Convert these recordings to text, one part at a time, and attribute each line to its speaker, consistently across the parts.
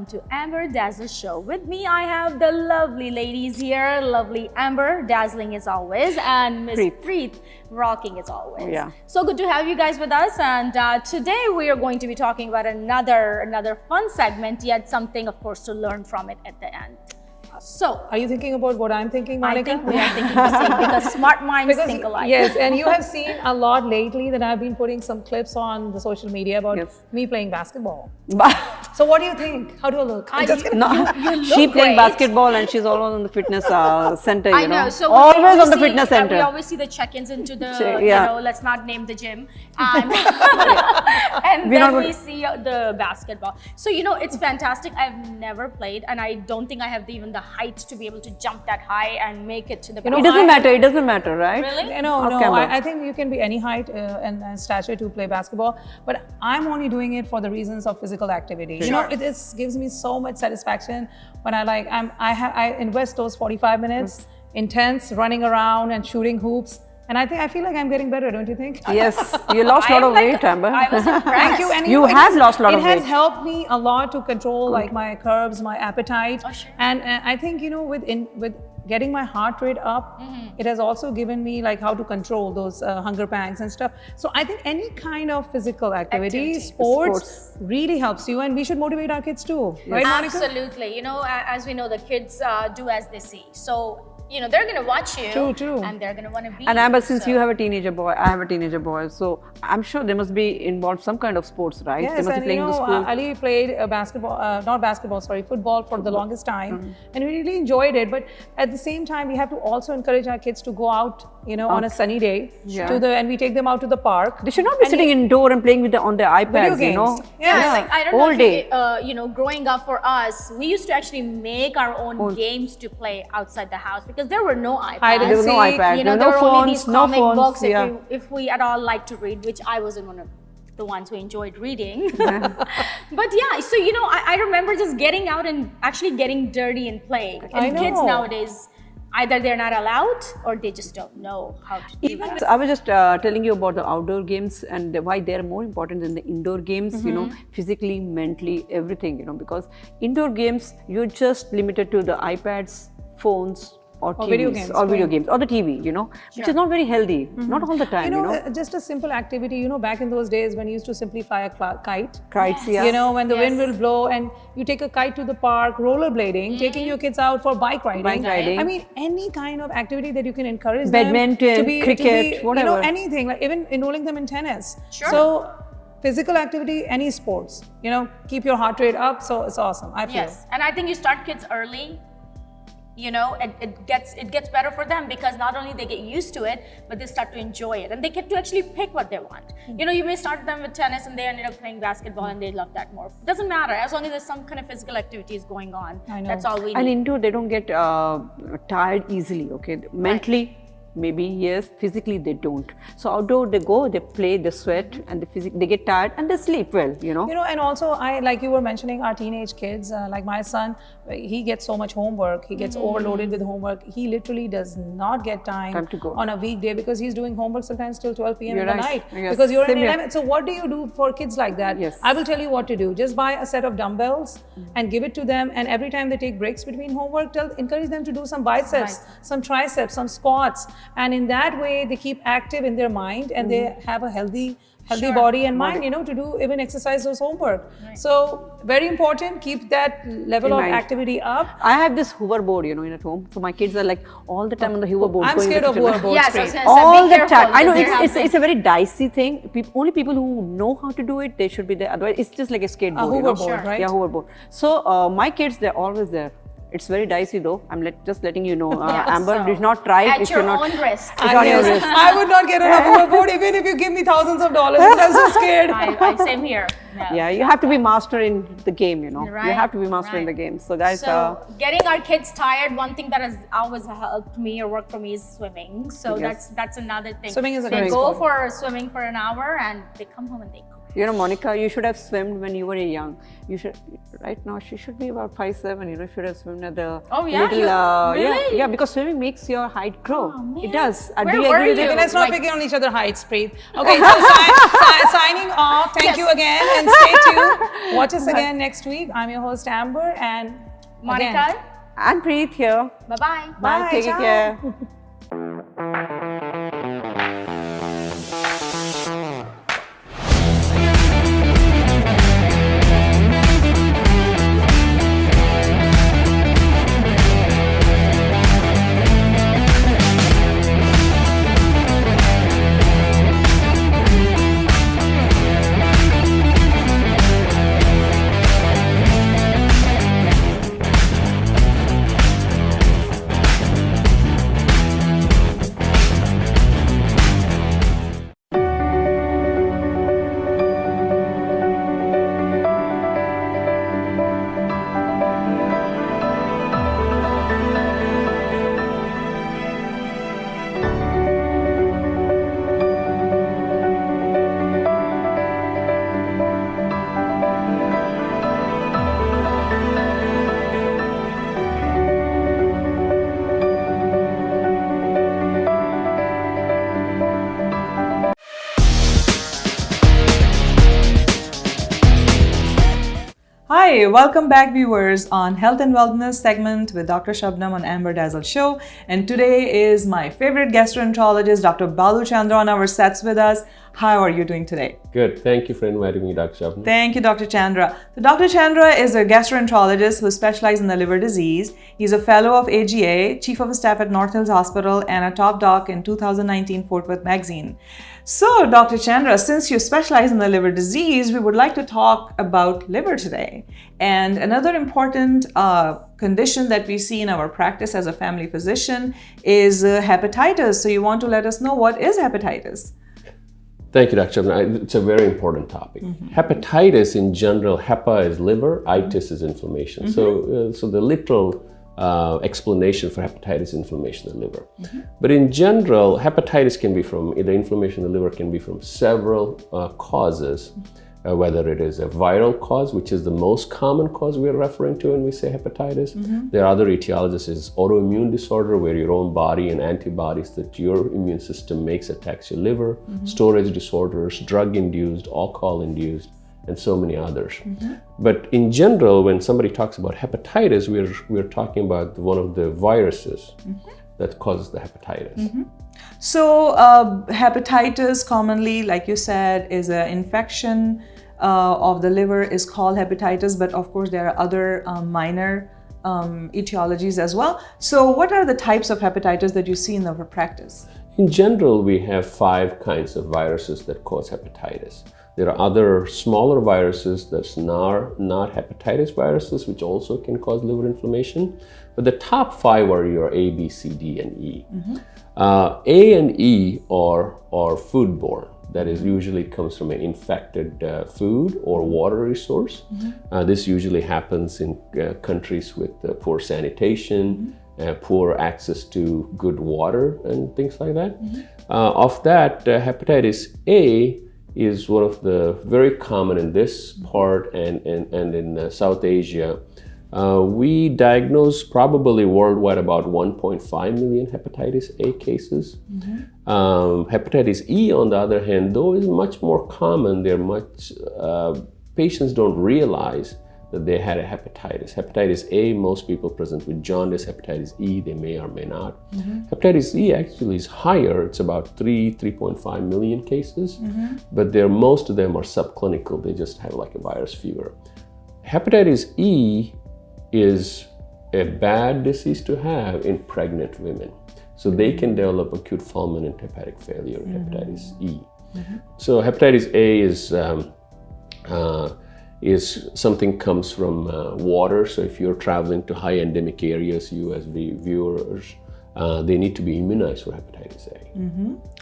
Speaker 1: welcome to Amber Dazzle Show. With me, I have the lovely ladies here. Lovely Amber, dazzling as always, and Miss Preet, rocking as always.
Speaker 2: Yeah.
Speaker 1: So good to have you guys with us. And today we are going to be talking about another fun segment, yet something, of course, to learn from it at the end. So,
Speaker 3: are you thinking about what I'm thinking, Monica?
Speaker 1: I think we are thinking the same because smart minds think alike.
Speaker 3: Yes, and you have seen a lot lately that I've been putting some clips on the social media about me playing basketball. So what do you think? How do I look?
Speaker 1: You look
Speaker 2: she playing
Speaker 1: great.
Speaker 2: Basketball and she's always on the fitness center.
Speaker 1: I know. So
Speaker 2: always on the fitness center.
Speaker 1: We always see the check-ins into the, let's not name the gym, and, and then we see the basketball. So it's fantastic. I've never played, and I don't think I have even the height to be able to jump that high and make it to the.
Speaker 2: It doesn't matter. It doesn't matter, right?
Speaker 1: Really?
Speaker 3: No. I think you can be any height and stature to play basketball, but I'm only doing it for the reasons of physical activity.
Speaker 1: Sure.
Speaker 3: It gives me so much satisfaction when I invest those 45 minutes intense running around and shooting hoops. And I feel like I'm getting better, don't you think?
Speaker 2: Yes, you lost a lot of weight, Amber.
Speaker 1: I was impressed.
Speaker 3: Thank you. And
Speaker 2: you have lost a lot of weight.
Speaker 3: It has helped me a lot to control like my carbs, my appetite.
Speaker 1: Oh, sure.
Speaker 3: And I think, with getting my heart rate up, it has also given me like how to control those hunger pangs and stuff. So I think any kind of physical activity, sports really helps you, and we should motivate our kids too. Yes. Right, Monica?
Speaker 1: Absolutely. As we know, the kids do as they see. So they're going to watch you.
Speaker 3: True.
Speaker 1: And they're going to want to be.
Speaker 2: And Amber, since you have a teenager boy, I have a teenager boy, so I'm sure they must be involved some kind of sports, right?
Speaker 3: Yes,
Speaker 2: they must
Speaker 3: and
Speaker 2: be playing the school.
Speaker 3: Ali played football for the longest time, and we really enjoyed it. But at the same time, we have to also encourage our kids to go out, on a sunny day, and we take them out to the park.
Speaker 2: They should not be sitting indoor and playing on their iPads,
Speaker 3: Video games.
Speaker 1: Yeah, I don't
Speaker 2: all
Speaker 1: know
Speaker 2: day.
Speaker 1: Growing up for us, we used to actually make our own games to play outside the house because there were no iPads.
Speaker 2: There were no iPads,
Speaker 1: there
Speaker 2: no
Speaker 1: were
Speaker 2: phones,
Speaker 1: only these comic books
Speaker 2: if
Speaker 1: we at all liked to read, which I wasn't one of the ones who enjoyed reading. But so I remember just getting out and actually getting dirty and playing. And kids nowadays, either they're not allowed or they just don't know how to do that.
Speaker 2: I was just telling you about the outdoor games and why they're more important than the indoor games, physically, mentally, everything, because indoor games, you're just limited to the iPads, phones, or
Speaker 3: video games,
Speaker 2: or the TV, which is not very healthy, not all the time,
Speaker 3: just a simple activity, back in those days when you used to simply fly a kite.
Speaker 2: Kites,
Speaker 3: when the wind will blow and you take a kite to the park, rollerblading, taking your kids out for bike riding. I mean, any kind of activity that you can encourage
Speaker 2: badminton,
Speaker 3: them to be,
Speaker 2: cricket, whatever.
Speaker 3: Anything, like even enrolling them in tennis.
Speaker 1: Sure.
Speaker 3: So, physical activity, any sports, keep your heart rate up. So it's awesome, I feel.
Speaker 1: Yes, and I think you start kids early. It gets better for them because not only they get used to it, but they start to enjoy it and they get to actually pick what they want. You may start them with tennis and they ended up playing basketball and they love that more. It doesn't matter as long as there's some kind of physical activities going on.
Speaker 3: I know.
Speaker 1: That's all we need.
Speaker 2: And indoor, they don't get tired easily, okay? Mentally, maybe yes, physically they don't. So outdoor they go, they play, they sweat, and they get tired and they sleep well,
Speaker 3: and also like you were mentioning our teenage kids, like my son, he gets so much homework, he gets overloaded with homework. He literally does not get time
Speaker 2: to go
Speaker 3: on a weekday because he's doing homework sometimes till 12 p.m. in the night.
Speaker 2: Yes.
Speaker 3: Because you're in
Speaker 2: Same
Speaker 3: 11th. So what do you do for kids like that?
Speaker 2: Yes.
Speaker 3: I will tell you what to do. Just buy a set of dumbbells and give it to them, and every time they take breaks between homework, encourage them to do some biceps, some triceps, some squats, and in that way they keep active in their mind and they have a healthy body and mind, to do even exercise those homework. So very important, keep that level of activity up.
Speaker 2: I have this hoverboard, in at home. So my kids are like all the time on the hoverboard.
Speaker 3: I'm scared of hoverboards.
Speaker 1: Yes,
Speaker 2: all the time. I know it's a very dicey thing. Only people who know how to do it, they should be there. Otherwise, it's just like a skateboard.
Speaker 3: A hoverboard, right?
Speaker 2: Yeah, hoverboard. So my kids, they're always there. It's very dicey though. I'm just letting you know. Amber, do not try it
Speaker 1: at your own risk.
Speaker 3: I would not get on a hoverboard even if you give me thousands of dollars. I'm so scared.
Speaker 1: Same here.
Speaker 2: Yeah, you have to be master in the game,
Speaker 1: Right,
Speaker 2: you have to be master in the game. So guys,
Speaker 1: getting our kids tired, one thing that has always helped me or worked for me is swimming. So that's another thing.
Speaker 3: Swimming is a
Speaker 1: they
Speaker 3: great
Speaker 1: go
Speaker 3: sport.
Speaker 1: for swimming for an hour and they come home and they crash.
Speaker 2: You know, Monica, you should have swum when you were young. You should, right now, she should be about 5'7". You know, should have swum at the
Speaker 1: Really?
Speaker 2: yeah, because swimming makes your height grow.
Speaker 1: Oh, man.
Speaker 2: It does.
Speaker 1: Where
Speaker 2: Do you
Speaker 1: were
Speaker 2: agree with
Speaker 1: you?
Speaker 2: it?
Speaker 3: Okay, let's not pick on each other heights, Preet. Okay, so signing off. Thank you again, and stay tuned. Watch us again next week. I'm your host Amber, and
Speaker 1: Monica.
Speaker 2: And Preet here.
Speaker 1: Bye-bye.
Speaker 2: Bye. Take
Speaker 3: ciao.
Speaker 2: care.
Speaker 3: Hi, welcome back viewers on Health and Wellness segment with Dr. Shabnam on Amber Dazzle Show. And today is my favorite gastroenterologist, Dr. Balu Chandra on our sets with us. How are you doing today?
Speaker 4: Good. Thank you for inviting me, Dr. Shabnam.
Speaker 3: Thank you, Dr. Chandra. So Dr. Chandra is a gastroenterologist who specializes in the liver disease. He's a fellow of AGA, chief of staff at North Hills Hospital, and a top doc in 2019 Fort Worth magazine. So, Dr. Chandra, since you specialize in the liver disease, we would like to talk about liver today. And another important condition that we see in our practice as a family physician is hepatitis. So, you want to let us know what is hepatitis?
Speaker 4: Thank you, Dr. Shabnam. It's a very important topic. Hepatitis in general, hepa is liver, itis is inflammation. So the literal explanation for hepatitis is inflammation of the liver. But in general, hepatitis can be from, the inflammation of the liver can be from several causes, whether it is a viral cause, which is the most common cause we're referring to when we say hepatitis. There are other etiologies, is autoimmune disorder, where your own body and antibodies that your immune system makes attacks your liver, storage disorders, drug-induced, alcohol-induced, and so many others. But in general, when somebody talks about hepatitis, we're talking about one of the viruses that causes the hepatitis.
Speaker 3: So hepatitis commonly, like you said, is an infection of the liver, is called hepatitis, but of course there are other minor etiologies as well. So what are the types of hepatitis that you see in our practice?
Speaker 4: In general, we have 5 kinds of viruses that cause hepatitis. There are other smaller viruses that's not hepatitis viruses, which also can cause liver inflammation. But the top 5 are your A, B, C, D, and E. A and E are foodborne. That is, usually comes from an infected food or water resource. This usually happens in countries with poor sanitation, poor access to good water and things like that. Of that, hepatitis A is one of the very common in this part and in South Asia. We diagnose probably worldwide about 1.5 million hepatitis A cases. Hepatitis E, on the other hand, though is much more common, patients don't realize that they had a hepatitis. Hepatitis A, most people present with jaundice. Hepatitis E, they may or may not. Hepatitis E actually is higher. It's about 3.5 million cases, but most of them are subclinical. They just have like a virus fever. Hepatitis E is a bad disease to have in pregnant women. So they can develop acute fulminant hepatic failure, hepatitis E. So hepatitis A is something comes from water. So if you're traveling to high endemic areas, you as viewers, they need to be immunized for hepatitis A.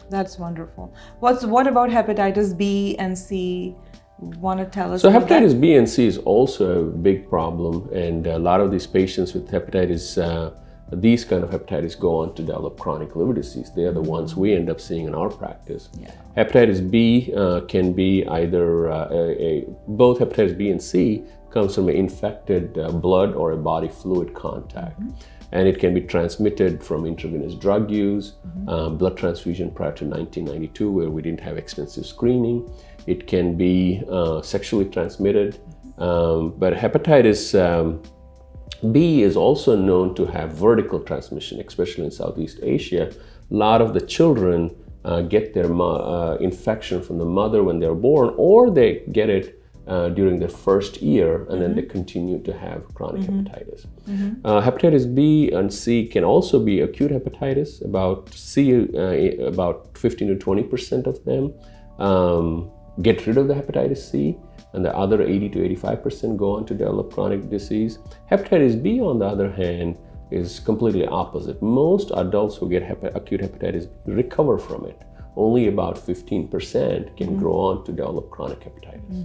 Speaker 3: That's wonderful. What about hepatitis B and C? Want to tell us?
Speaker 4: So hepatitis B and C is also a big problem, and a lot of these patients with hepatitis these kind of hepatitis go on to develop chronic liver disease. They are the ones we end up seeing in our practice.
Speaker 3: Yeah.
Speaker 4: Hepatitis B can be either both hepatitis B and C comes from an infected blood or a body fluid contact. And it can be transmitted from intravenous drug use, blood transfusion prior to 1992, where we didn't have extensive screening. It can be sexually transmitted, but hepatitis B is also known to have vertical transmission, especially in Southeast Asia. A lot of the children get their infection from the mother when they're born, or they get it during their first year, and then they continue to have chronic hepatitis. Hepatitis B and C can also be acute hepatitis. About 15 to 20% of them get rid of the hepatitis C, and the other 80 to 85% go on to develop chronic disease. Hepatitis B, on the other hand, is completely opposite. Most adults who get acute hepatitis B recover from it. Only about 15% can grow on to develop chronic hepatitis.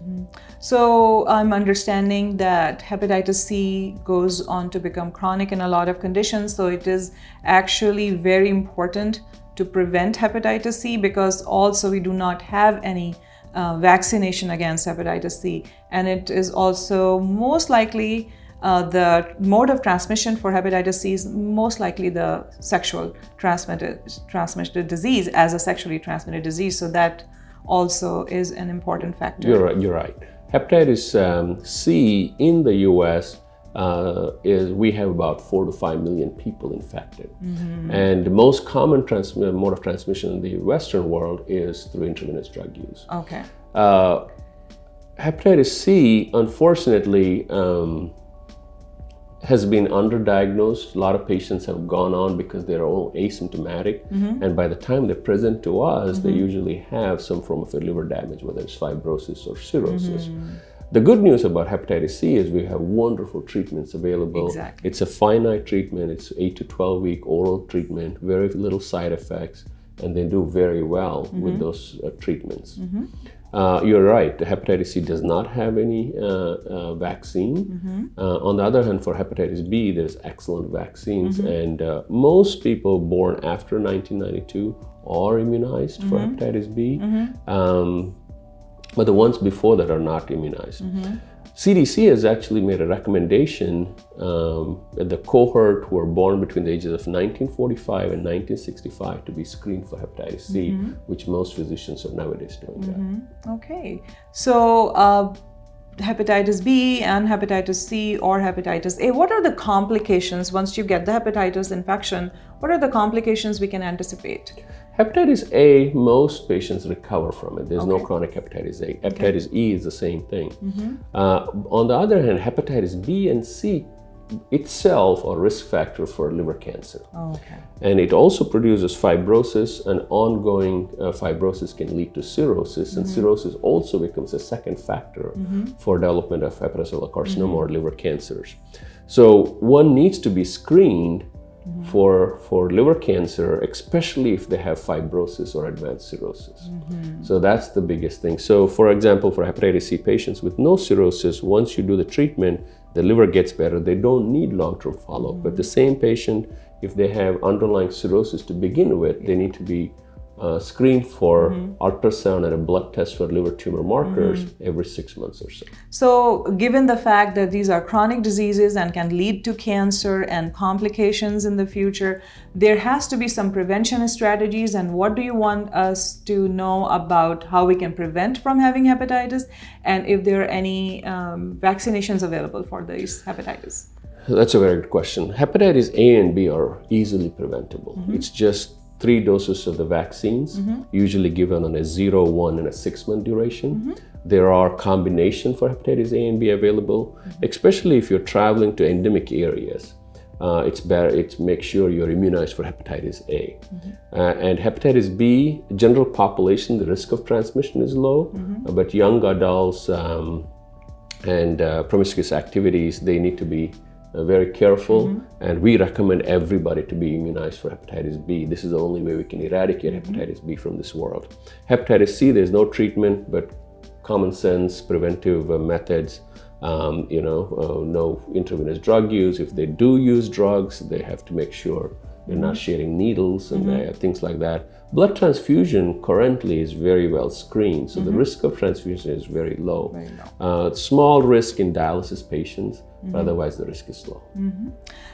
Speaker 3: So I'm understanding that hepatitis C goes on to become chronic in a lot of conditions. So it is actually very important to prevent hepatitis C, because also we do not have any vaccination against hepatitis C. And it is also most likely the mode of transmission for hepatitis C is most likely the sexual transmitted disease as a sexually transmitted disease. So that also is an important factor.
Speaker 4: You're right. Hepatitis C in the US we have about 4 to 5 million people infected. And the most common mode of transmission in the Western world is through intravenous drug use.
Speaker 3: Okay.
Speaker 4: Hepatitis C, unfortunately, has been underdiagnosed. A lot of patients have gone on because they're all asymptomatic, and by the time they present to us, they usually have some form of a liver damage, whether it's fibrosis or cirrhosis. The good news about hepatitis C is we have wonderful treatments available.
Speaker 3: Exactly.
Speaker 4: It's a finite treatment. It's 8 to 12 week oral treatment, very little side effects, and they do very well with those treatments. You're right, hepatitis C does not have any vaccine. On the other hand, for hepatitis B, there's excellent vaccines, and most people born after 1992 are immunized for hepatitis B, but the ones before that are not immunized. CDC has actually made a recommendation that the cohort who were born between the ages of 1945 and 1965 to be screened for hepatitis C, which most physicians are nowadays doing that.
Speaker 3: Okay. So hepatitis B and hepatitis C or hepatitis A, what are the complications once you get the hepatitis infection? What are the complications we can anticipate?
Speaker 4: Hepatitis A, most patients recover from it. There's no chronic hepatitis A. Hepatitis E is the same thing. On the other hand, hepatitis B and C itself are risk factors for liver cancer. And it also produces fibrosis, and ongoing fibrosis can lead to cirrhosis, and cirrhosis also becomes a second factor for development of hepatocellular carcinoma or liver cancers. So one needs to be screened for liver cancer, especially if they have fibrosis or advanced cirrhosis. So that's the biggest thing. So for example, for hepatitis C patients with no cirrhosis, once you do the treatment, the liver gets better. They don't need long-term follow-up. But the same patient, if they have underlying cirrhosis to begin with, they need to be screened for ultrasound and a blood test for liver tumor markers every 6 months or so.
Speaker 3: So given the fact that these are chronic diseases and can lead to cancer and complications in the future, there has to be some prevention strategies. And what do you want us to know about how we can prevent from having hepatitis, and if there are any vaccinations available for these hepatitis?
Speaker 4: That's a very good question. Hepatitis A and B are easily preventable. It's just 3 doses of the vaccines, usually given on a 0, 1, and a 6-month duration. There are combinations for hepatitis A and B available, especially if you're traveling to endemic areas. It's better, make sure you're immunized for hepatitis A. And hepatitis B, general population, the risk of transmission is low, but young adults and promiscuous activities, they need to be very careful, and we recommend everybody to be immunized for hepatitis B. This is the only way we can eradicate hepatitis B from this world. Hepatitis C, there's no treatment, but common sense preventive methods no intravenous drug use. If they do use drugs, they have to make sure they're not sharing needles and things like that. Blood transfusion currently is very well screened, so the risk of transfusion is very low. Small risk in dialysis patients, but otherwise the risk is low.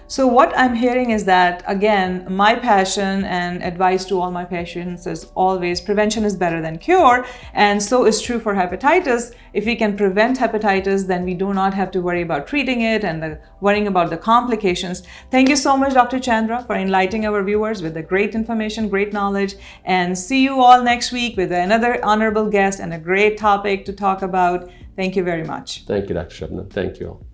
Speaker 5: So what I'm hearing is that, again, my passion and advice to all my patients is always prevention is better than cure, and so is true for hepatitis. If we can prevent hepatitis, then we do not have to worry about treating it and worrying about the complications. Thank you so much, Dr. Chandra, for enlightening our viewers with the great information, great knowledge, and see you all next week with another honorable guest and a great topic to talk about. Thank you very much.
Speaker 4: Thank you, Dr. Shabnam. Thank you all.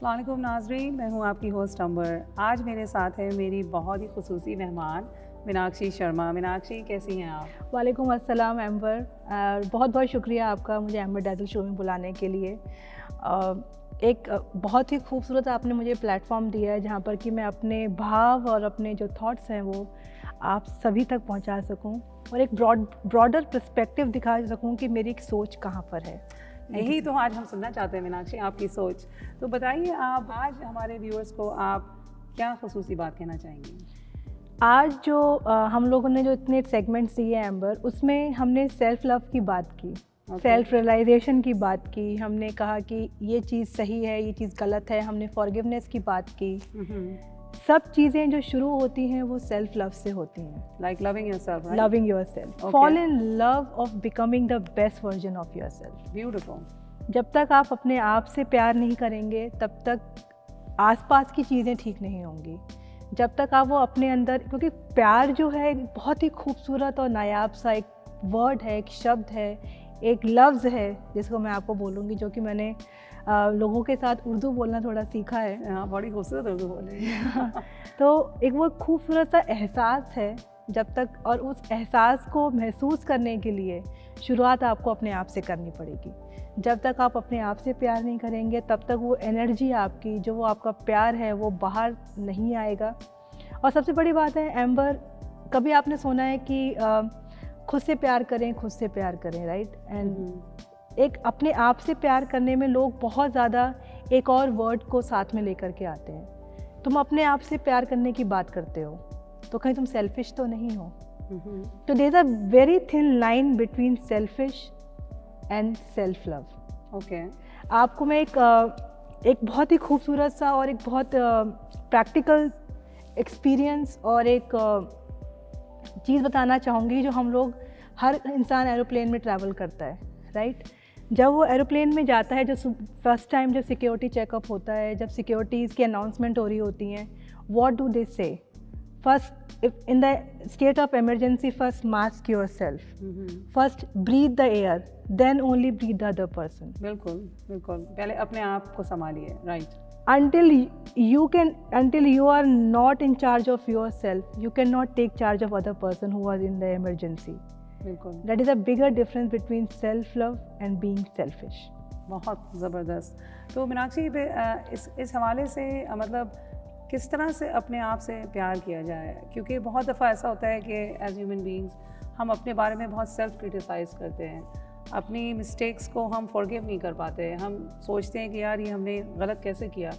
Speaker 6: अस्सलामुअलैकुम नाज़रीन, मैं हूँ आपकी host अंबर। आज मेरे साथ है मेरी बहुत ही खुसूसी मेहमान मीनाक्षी शर्मा। मीनाक्षी, कैसी हैं आप?
Speaker 7: वालेकुम अस्सलाम एम्बर, बहुत बहुत शुक्रिया आपका मुझे एम्बर डैज़ल शो में बुलाने के लिए। एक बहुत ही खूबसूरत आपने मुझे प्लेटफॉर्म दिया है जहाँ पर कि मैं अपने भाव और अपने जो थॉट्स हैं वो आप सभी तक पहुँचा सकूँ और एक ब्रॉडर पर्सपेक्टिव दिखा सकूँ कि मेरी एक सोच कहाँ पर है।
Speaker 6: यही तो आज हम सुनना चाहते हैं मीनाक्षी, आपकी सोच। तो बताइए, आप आज हमारे व्यूअर्स को आप क्या खुसूसी बात कहना चाहेंगी?
Speaker 7: आज जो हम लोगों ने जो इतने सेगमेंट्स दिए हैं एम्बर, उसमें हमने सेल्फ लव की बात की, सेल्फ रियलाइजेशन की बात की, हमने कहा कि ये चीज़ सही है, ये चीज़ गलत है, हमने फॉरगिवनेस की बात की। सब चीज़ें जो शुरू होती हैं वो सेल्फ लव से होती हैं।
Speaker 6: Like loving yourself, right?
Speaker 7: Loving yourself, fall in love of becoming the best version of yourself.
Speaker 6: Beautiful.
Speaker 7: जब तक आप अपने आप से प्यार नहीं करेंगे तब तक आसपास की चीज़ें ठीक नहीं होंगी। जब तक आप वो अपने अंदर, क्योंकि प्यार जो है एक बहुत ही खूबसूरत और नायाब सा एक वर्ड है, एक शब्द है, एक लफ्ज़ है जिसको मैं आपको बोलूँगी, जो कि मैंने लोगों के साथ उर्दू बोलना थोड़ा सीखा है।
Speaker 6: हाँ, बड़ी खूबसूरत उर्दू बोल रही है।
Speaker 7: तो एक वो खूबसूरत सा एहसास है जब तक, और उस एहसास को महसूस करने के लिए शुरुआत आपको अपने आप से करनी पड़ेगी। जब तक आप अपने आप से प्यार नहीं करेंगे तब तक वो एनर्जी आपकी, जो वो आपका प्यार है, वो बाहर नहीं आएगा। और सबसे बड़ी बात है एम्बर, कभी आपने सुना है कि खुद से प्यार करें, खुद से प्यार करें, राइट? एंड एक अपने आप से प्यार करने में लोग बहुत ज़्यादा एक और वर्ड को साथ में लेकर के आते हैं। तुम अपने आप से प्यार करने की बात करते हो तो कहीं तुम सेल्फिश तो नहीं हो? तो there is a very thin line between selfish and self love.
Speaker 6: Okay,
Speaker 7: आपको मैं एक बहुत ही खूबसूरत सा और एक बहुत प्रैक्टिकल एक्सपीरियंस और एक चीज़ बताना चाहूँगी जो हम लोग, हर इंसान एरोप्लेन में ट्रैवल करता है, राइट? जब वो एरोप्लेन में जाता है, जो फर्स्ट टाइम जब सिक्योरिटी चेकअप होता है, जब सिक्योरिटीज़ की अनाउंसमेंट हो रही होती हैं, what do they say? First, in the state of emergency, first mask yourself, first breathe the air, then only breathe the other person.
Speaker 6: बिल्कुल बिल्कुल, पहले अपने आप को संभालिए, right?
Speaker 7: Until you are not in charge of yourself, you cannot take charge of other person who was in the emergency.
Speaker 6: बिल्कुल,
Speaker 7: That is a bigger difference between self love and being selfish.
Speaker 6: बहुत ज़बरदस्त। तो मीनाक्षी, इस हवाले से मतलब किस तरह से अपने आप से प्यार किया जाए? क्योंकि बहुत दफ़ा ऐसा होता है कि एज ह्यूमन बीइंग्स हम अपने बारे में बहुत सेल्फ क्रिटिसाइज़ करते हैं, अपनी मिस्टेक्स को हम फॉरगिव नहीं कर पाते। हम सोचते हैं कि यार ये हमने गलत कैसे किया,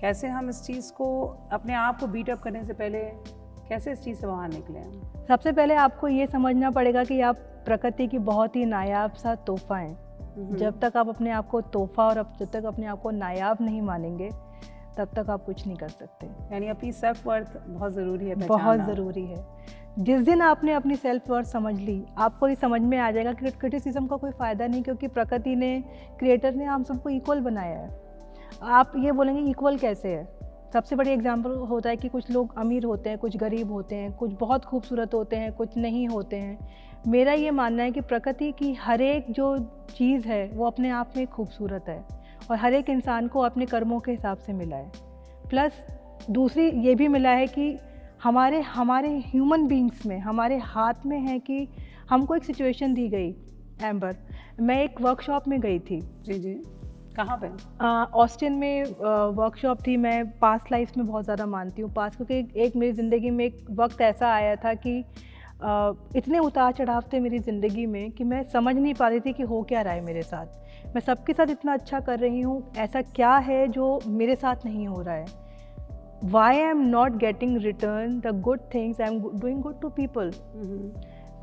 Speaker 6: कैसे हम इस चीज़ को अपने आप को बीट अप करने से पहले कैसे इस चीज़ से बाहर निकले हम।
Speaker 7: सबसे पहले आपको ये समझना पड़ेगा कि आप प्रकृति की बहुत ही नायाब सा तोहफा हैं। जब तक आप अपने आप को तोहफा और जब तक अपने आप को नायाब नहीं मानेंगे तब तक आप कुछ नहीं कर सकते।
Speaker 6: यानी अपनी सेल्फ वर्थ बहुत ज़रूरी है,
Speaker 7: बहुत ज़रूरी है। जिस दिन आपने अपनी सेल्फ वर्थ समझ ली, आपको ये समझ में आ जाएगा कि क्रिटिसिज्म का कोई फ़ायदा नहीं, क्योंकि प्रकृति ने, क्रिएटर ने हम सबको इक्वल बनाया है। आप ये बोलेंगे इक्वल कैसे है? सबसे बड़ी एग्जांपल होता है कि कुछ लोग अमीर होते हैं, कुछ गरीब होते हैं, कुछ बहुत खूबसूरत होते हैं, कुछ नहीं होते हैं। मेरा ये मानना है कि प्रकृति की हर एक जो चीज़ है वो अपने आप में खूबसूरत है और हर एक इंसान को अपने कर्मों के हिसाब से मिला है। प्लस दूसरी ये भी मिला है कि हमारे ह्यूमन बींग्स में, हमारे हाथ में है कि हमको एक सिचुएशन दी गई। एम्बर, मैं एक वर्कशॉप में गई थी।
Speaker 6: जी, कहाँ पे?
Speaker 7: ऑस्टिन में वर्कशॉप थी। मैं पास्ट लाइफ में बहुत ज़्यादा मानती हूँ पास्ट, क्योंकि एक मेरी ज़िंदगी में एक वक्त ऐसा आया था कि इतने उतार चढ़ाव थे मेरी ज़िंदगी में कि मैं समझ नहीं पा रही थी कि हो क्या रहा है मेरे साथ। मैं सबके साथ इतना अच्छा कर रही हूँ, ऐसा क्या है जो मेरे साथ नहीं हो रहा है? Why I am not getting return the good things I am doing good to people?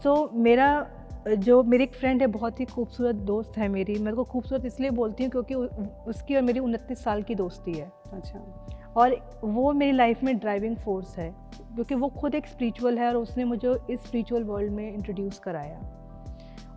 Speaker 7: So मेरी एक फ्रेंड है, बहुत ही खूबसूरत दोस्त है मेरी। मैं उसको खूबसूरत इसलिए बोलती हूँ क्योंकि उसकी और मेरी 29 साल की दोस्ती है।
Speaker 6: अच्छा।
Speaker 7: और वो मेरी लाइफ में ड्राइविंग फोर्स है, क्योंकि वो खुद एक स्पिरिचुअल है और उसने मुझे इस स्पिरिचुअल वर्ल्ड में इंट्रोड्यूस कराया।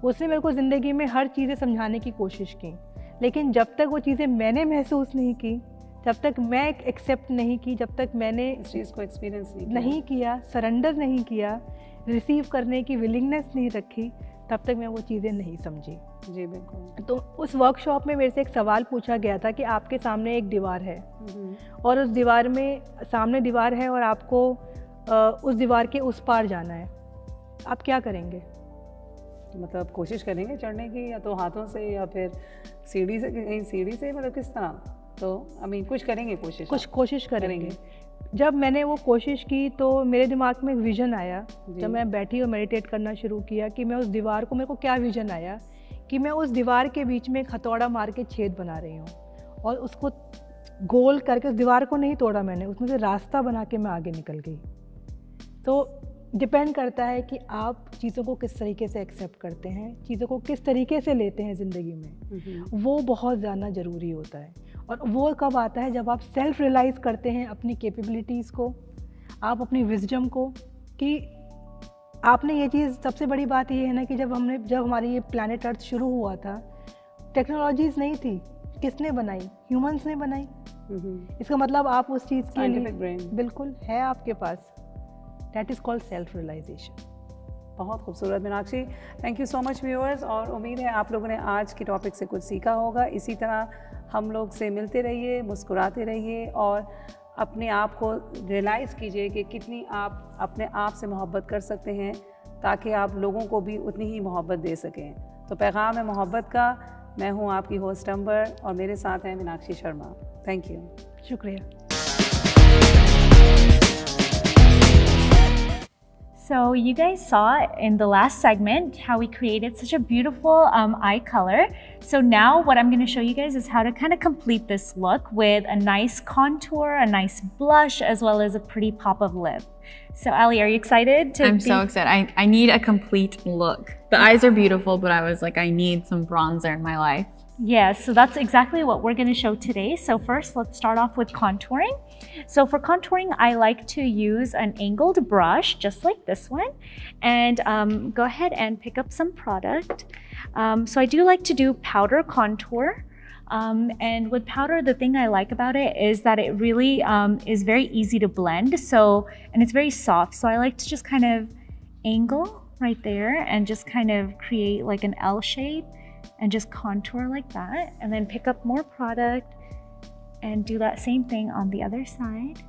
Speaker 7: उसने मेरे को ज़िंदगी में हर चीज़ें समझाने की कोशिश की, लेकिन जब तक वो चीज़ें मैंने महसूस नहीं की, जब तक मैं एक्सेप्ट नहीं की, जब तक मैंने
Speaker 6: इस चीज़ को एक्सपीरियंस
Speaker 7: नहीं किया, सरेंडर नहीं किया, रिसीव करने की विलिंगनेस नहीं रखी, तब तक मैं वो चीज़ें नहीं समझी।
Speaker 6: जी बिल्कुल।
Speaker 7: तो उस वर्कशॉप में मेरे से एक सवाल पूछा गया था कि आपके सामने एक दीवार है और उस दीवार में सामने दीवार है और आपको उस दीवार के उस पार जाना है, आप क्या करेंगे?
Speaker 6: मतलब कोशिश करेंगे चढ़ने की, या तो हाथों से या फिर सीढ़ी से, कहीं सीढ़ी से, मतलब किस तरह? तो कुछ करेंगे, कुछ
Speaker 7: कोशिश करेंगे। जब मैंने वो कोशिश की तो मेरे दिमाग में एक विज़न आया। जब मैं बैठी और मेडिटेट करना शुरू किया कि मैं उस दीवार को, मेरे को क्या विज़न आया कि मैं उस दीवार के बीच में एक हथौड़ा मार के छेद बना रही हूँ और उसको गोल करके, उस दीवार को नहीं तोड़ा मैंने, उसमें से रास्ता बना के मैं आगे निकल गई। तो डिपेंड करता है कि आप चीज़ों को किस तरीके से एक्सेप्ट करते हैं, चीज़ों को किस तरीके से लेते हैं ज़िंदगी में, वो बहुत ज़्यादा ज़रूरी होता है। और वो कब आता है? जब आप सेल्फ रियलाइज़ करते हैं अपनी कैपेबिलिटीज़ को, आप अपनी विजडम को, कि आपने ये चीज़, सबसे बड़ी बात ये है ना कि जब हमारी ये प्लैनेट अर्थ शुरू हुआ था, टेक्नोलॉजीज़ नहीं थी। किसने बनाई? ह्यूमंस ने बनाई। इसका मतलब आप उस चीज़ के लिए बिल्कुल है आपके पास। That is called self realization.
Speaker 6: बहुत खूबसूरत Meenakshi, thank you so much viewers. और उम्मीद है आप लोगों ने आज के टॉपिक से कुछ सीखा होगा। इसी तरह हम लोग से मिलते रहिए, मुस्कुराते रहिए और अपने आप को रियलाइज़ कीजिए कि कितनी आप अपने आप से मोहब्बत कर सकते हैं, ताकि आप लोगों को भी उतनी ही मोहब्बत दे सकें। तो पैगाम है मोहब्बत का। मैं हूँ आपकी होस्ट अंबर और मेरे साथ हैं मीनाक्षी शर्मा। Thank you.
Speaker 7: शुक्रिया।
Speaker 1: So you guys saw in the last segment how we created such a beautiful eye color. So now what I'm going to show you guys is how to kind of complete this look with a nice contour, a nice blush, as well as a pretty pop of lip. So Ali, are you excited?
Speaker 8: I'm so excited. I need a complete look. The eyes are beautiful, but I was like, I need some bronzer in my life.
Speaker 1: Yeah, so that's exactly what we're going to show today. So first, let's start off with contouring. So for contouring, I like to use an angled brush, just like this one, and go ahead and pick up some product. So I do like to do powder contour. And with powder, the thing I like about it is that it really is very easy to blend. And it's very soft. So I like to just kind of angle right there and just kind of create like an L shape and just contour like that. And then pick up more product and do that same thing on the other side.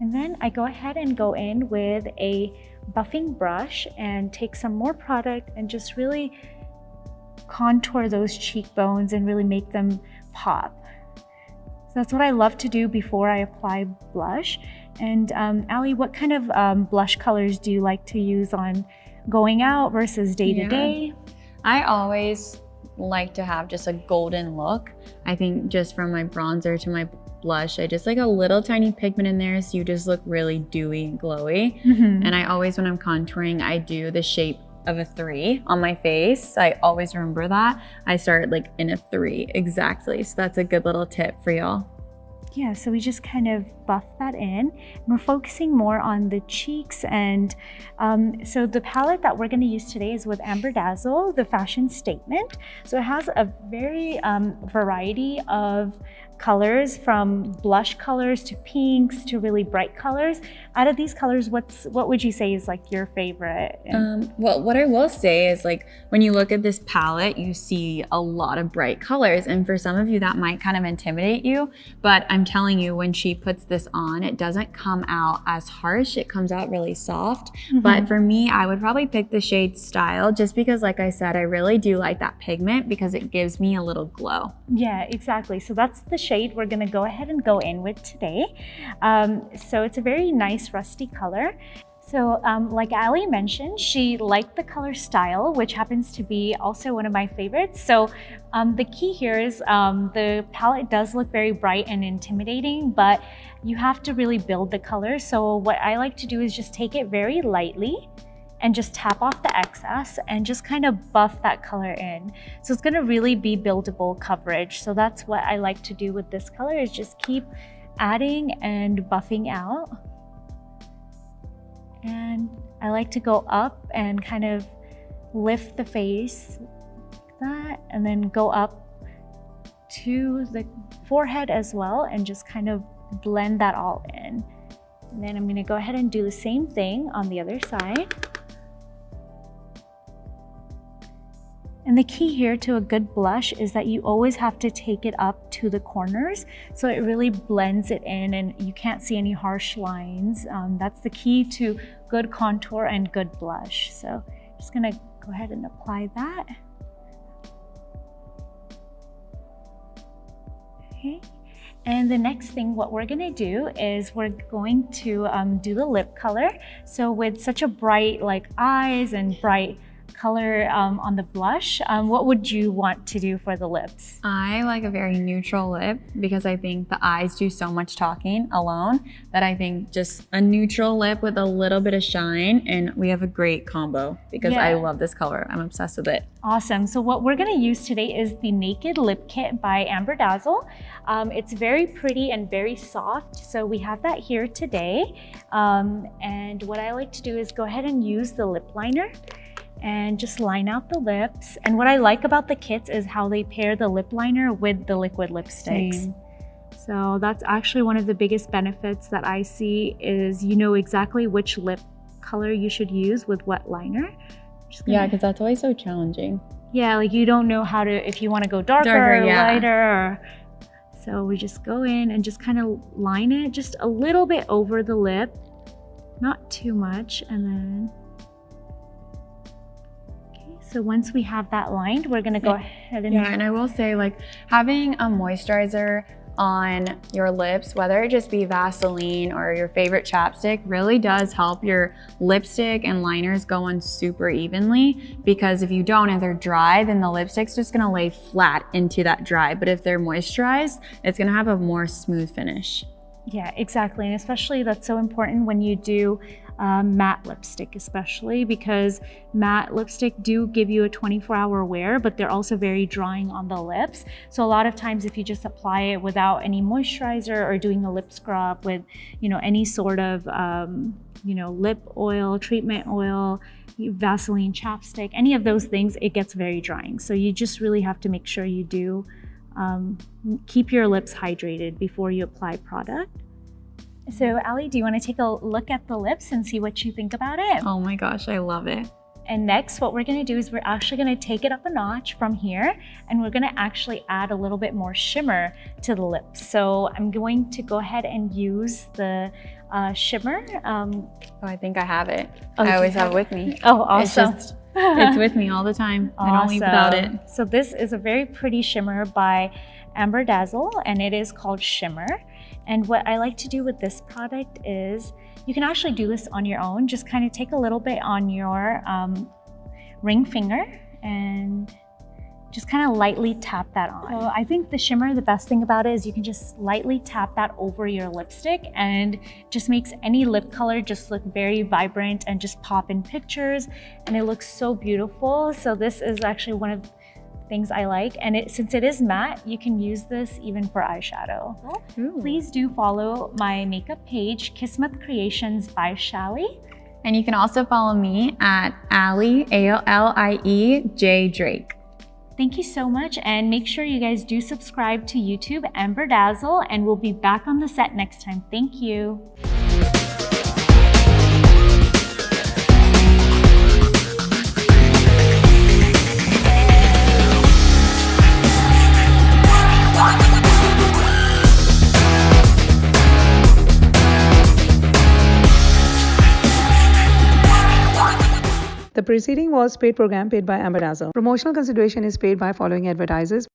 Speaker 1: And then I go ahead and go in with a buffing brush and take some more product and just really contour those cheekbones and really make them pop. So that's what I love to do before I apply blush.
Speaker 9: And Ali, what kind of blush colors do you like to use on going out versus day to day?
Speaker 8: I always like to have just a golden look. I think just from my bronzer to my blush, I just like a little tiny pigment in there so you just look really dewy and glowy. And I always, when I'm contouring, I do the shape of a 3 on my face. I always remember that. I start like in a 3 exactly. So that's a good little tip for y'all.
Speaker 9: Yeah, so we just kind of buff that in. And we're focusing more on the cheeks. And so the palette that we're going to use today is with Amber Dazzle, the Fashion Statement. So it has a very variety of colors, from blush colors to pinks to really bright colors. Out of these colors, what would you say is like your favorite?
Speaker 8: Well, what I will say is, like, when you look at this palette, you see a lot of bright colors, and for some of you that might kind of intimidate you, but I'm telling you, when she puts this on, it doesn't come out as harsh. It comes out really soft. But for me, I would probably pick the shade Style, just because, like I said, I really do like that pigment because it gives me a little glow.
Speaker 9: Yeah, exactly. So that's the shade we're going to go ahead and go in with today. So it's a very nice rusty color. So like Ali mentioned, she liked the color Style, which happens to be also one of my favorites. So the key here is the palette does look very bright and intimidating, but you have to really build the color. So what I like to do is just take it very lightly and just tap off the excess and just kind of buff that color in. So it's gonna really be buildable coverage. So that's what I like to do with this color, is just keep adding and buffing out. And I like to go up and kind of lift the face like that, and then go up to the forehead as well and just kind of blend that all in. And then I'm gonna go ahead and do the same thing on the other side. And the key here to a good blush is that you always have to take it up to the corners so it really blends it in and you can't see any harsh lines. That's the key to good contour and good blush. So I'm just gonna go ahead and apply that. Okay. And the next thing, what we're gonna do is we're going to do the lip color. So with such a bright like eyes and bright color on the blush, what would you want to do for the lips?
Speaker 8: I like a very neutral lip because I think the eyes do so much talking alone that I think just a neutral lip with a little bit of shine, and we have a great combo because I love this color. I'm obsessed with it.
Speaker 9: Awesome. So what we're going to use today is the Naked Lip Kit by Amber Dazzle. It's very pretty and very soft. So we have that here today. And what I like to do is go ahead and use the lip liner and just line out the lips. And what I like about the kits is how they pair the lip liner with the liquid lipsticks. So that's actually one of the biggest benefits that I see, is you know exactly which lip color you should use with what liner.
Speaker 8: Yeah, because that's always so challenging.
Speaker 9: Yeah, like you don't know how to, if you want to go darker or lighter. So we just go in and just kind of line it just a little bit over the lip, not too much, and then so once we have that lined, we're gonna go ahead and...
Speaker 8: Yeah, and I will say, like, having a moisturizer on your lips, whether it just be Vaseline or your favorite chapstick, really does help your lipstick and liners go on super evenly, because if you don't and they're dry, then the lipstick's just gonna lay flat into that dry. But if they're moisturized, it's gonna have a more smooth finish.
Speaker 9: Yeah, exactly. And especially that's so important when you do matte lipstick, especially because matte lipstick do give you a 24-hour wear, but they're also very drying on the lips. So a lot of times if you just apply it without any moisturizer or doing a lip scrub with, you know, any sort of, you know, lip oil, treatment oil, Vaseline, chapstick, any of those things, it gets very drying. So you just really have to make sure you do keep your lips hydrated before you apply product. So Ali, do you want to take a look at the lips and see what you think about it?
Speaker 8: Oh my gosh, I love it.
Speaker 9: And next, what we're going to do is we're actually going to take it up a notch from here, and we're going to actually add a little bit more shimmer to the lips. So I'm going to go ahead and use the shimmer.
Speaker 8: Oh, I think I have it.
Speaker 9: Oh,
Speaker 8: I always have it with me.
Speaker 9: Oh, awesome.
Speaker 8: It's just It's with me all the time. I don't leave without it.
Speaker 9: So this is a very pretty shimmer by Amber Dazzle, and it is called Shimmer. And what I like to do with this product is, you can actually do this on your own. Just kind of take a little bit on your ring finger and just kind of lightly tap that on. So I think the shimmer, the best thing about it is you can just lightly tap that over your lipstick, and just makes any lip color just look very vibrant and just pop in pictures, and it looks so beautiful. So this is actually one of the things I like, and since it is matte, you can use this even for eyeshadow. Please do follow my makeup page, Kismet Creations by Shally.
Speaker 8: And you can also follow me at ALIE, ALIE J Drake.
Speaker 9: Thank you so much, and make sure you guys do subscribe to YouTube, Amber Dazzle, and we'll be back on the set next time. Thank you.
Speaker 3: The preceding was paid program paid by Amber Dazzle. Promotional consideration is paid by following advertisers.